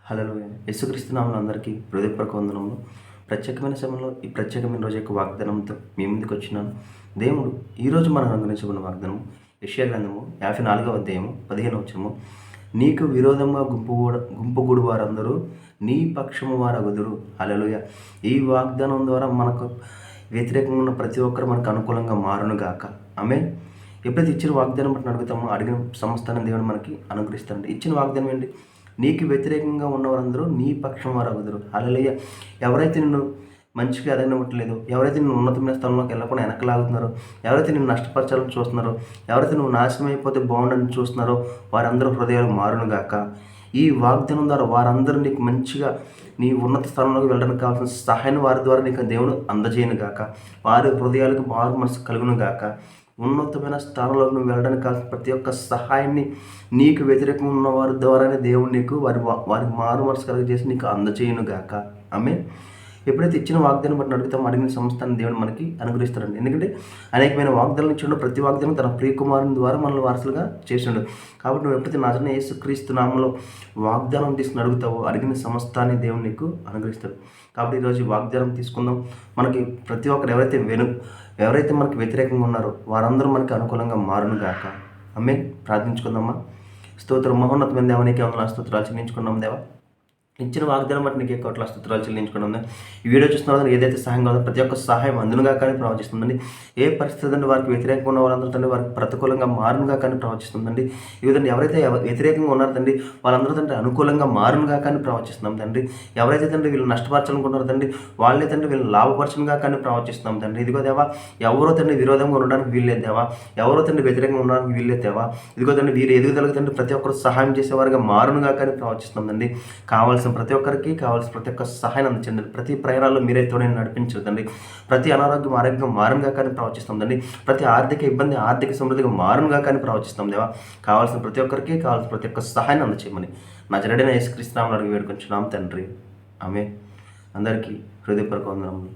హల్లెలూయా. యేసుక్రీస్తు నామములో అందరికీ హృదయపూర్వక వందనములు. ప్రత్యేకమైన సమయంలో ఈ ప్రత్యేకమైన రోజు యొక్క వాగ్దానంతో మీ ముందుకు వచ్చినాను. దేవుడు ఈరోజు మనం అనుగ్రహించుకున్న వాగ్దానం యెషయా గ్రంథము 54వ అధ్యాయము 15వ వచనము. నీకు విరోధంగా గుంపుగూడు వారందరూ నీ పక్షము వారగుదురు. హల్లెలూయా. ఈ వాగ్దానం ద్వారా మనకు వ్యతిరేకంగా ఉన్న ప్రతి ఒక్కరు మనకు అనుకూలంగా మారునుగాక. ఆమేన్. ఎప్పుడైతే ఇచ్చిన వాగ్దానం బట్టి అడుగుతామో అడిగిన సమస్తాన్ని దేవుడు మనకి అనుగ్రహిస్తాడు. ఇచ్చిన వాగ్దానం ఏంటి? నీకు వ్యతిరేకంగా ఉన్నవారందరూ నీ పక్షం వారగుదురు. హల్లెలూయా. ఎవరైతే నిన్ను మంచిగా ఎదగనివ్వట్లేదు, ఎవరైతే నిన్ను ఉన్నతమైన స్థలంలోకి వెళ్ళకుండా వెనకలాగుతున్నారో, ఎవరైతే నిన్ను నష్టపరచాలని చూస్తున్నారో, ఎవరైతే నువ్వు నాశనం అయిపోతే బాగుండని చూస్తున్నారో వారందరూ హృదయాలు మారునుగాక. ఈ వాగ్దానం ద్వారా వారందరూ నీకు మంచిగా నీ ఉన్నత స్థలంలోకి వెళ్ళడానికి కావాల్సిన సహాయాన్ని వారి ద్వారా నీకు దేవుడు అందజేయనుగాక. వారి హృదయాలకు మారు మనసు కలుగునుగాక. ఉన్నతమైన స్థానంలోకి నువ్వు వెళ్ళడానికి కావాల్సిన ప్రతి ఒక్క సహాయాన్ని నీకు వ్యతిరేకంగా ఉన్న వారి ద్వారానే దేవుడు నీకు వారికి మారు మనసు కలుగజేసి నీకు అందజేయునుగాక. ఆమేన్. ఎప్పుడైతే ఇచ్చిన వాగ్దానం బట్టి అడుగుతామో అడిగిన సంస్థను దేవుడు మనకి అనుగ్రహిస్తాడండి. ఎందుకంటే అనేకమైన వాగ్దానాలు ఇచ్చిండు. ప్రతి వాగ్దానం తన ప్రియకుమారుని ద్వారా మనల్ని వారసులుగా చేసిండు. కాబట్టి నువ్వు ఎప్పుడైతే నజరేయుడైన యేసుక్రీస్తు నామములో వాగ్దానం తీసుకుని అడుగుతావో అడిగిన సమస్తాన్ని దేవుడు నీకు అనుగ్రహిస్తాడు. కాబట్టి ఈరోజు వాగ్దానం తీసుకుందాం. మనకి ప్రతి ఒక్కరు ఎవరైతే మనకు వ్యతిరేకంగా ఉన్నారో వారందరూ మనకి అనుకూలంగా మారునుగాక. ఆమేన్. ప్రార్థించుకుందామా. స్తోత్రం మహోన్నతమైన దేవా, నీకే వందనాలు స్తోత్రాలు చెల్లించుకున్నాం దేవా. ఇచ్చిన వాగ్దానం బట్టి నీకే కోట్ల స్తోత్రాలు చెల్లించుకున్నాం. ఈ వీడియో చూస్తున్న ఏదైతే సహాయం కాదో ప్రతి ఒక్క సహాయం అందునుగా కానీ ప్రవచిస్తుందండి. ఏ పరిస్థితి అండి వారికి వ్యతిరేకంగా ఉన్న వాళ్ళందరూ తండ్రి వారికి ప్రతికూలంగా మారునుగా కానీ ప్రవచిస్తుందండి. ఈ విధంగా ఎవరైతే వ్యతిరేకంగా ఉన్నారో తండ్రి వాళ్ళందరూ తండ్రి అనుకూలంగా మారునుగా కానీ ప్రవచిస్తున్నాం తండ్రి. ఎవరైతే తండ్రి వీళ్ళు నష్టపరచాలనుకుంటున్నారో తండ్రి వాళ్ళే తండ్రి వీళ్ళు లాభపరచనుగా కానీ ప్రవచిస్తున్నాం తండ్రి. ఇదిగో దేవా, ఎవరో తండ్రి విరోధంగా ఉండడానికి వీల్లేదు దేవా, ఎవరో తండ్రి వ్యతిరేకంగా ఉండడానికి వీల్లేదు దేవా. ఇదిగో తండ్రి వీరు ఎదుగుదలకు తండ్రి ప్రతి ఒక్కరు సహాయం చేసేవారుగా మారునుగా కానీ ప్రవచిస్తున్నాం తండ్రి. కావాల్సిన ప్రతి ఒక్కరికి కావాల్సిన ప్రతి ఒక్క సహాయం అందించండి. ప్రతి ప్రయాణాల్లో మీరే తోడని నడిపించదండి. ప్రతి ఆరోగ్యం మారునుగా కానీ ప్రవచిస్తుందండి. ప్రతి ఆర్థిక ఇబ్బంది ఆర్థిక సమృద్ధిగా మారునుగా కానీ ప్రవచిస్తాం దేవా. కావాల్సిన ప్రతి ఒక్కరికి కావాల్సిన ప్రతి ఒక్క సహాయాన్ని అందచేయమని నజరేయుడైన యేసుక్రీస్తు నామములో అడిగి వేడుకొంచున్నాం తండ్రి. ఆమేన్. అందరికీ హృదయపూర్వక వందనములు.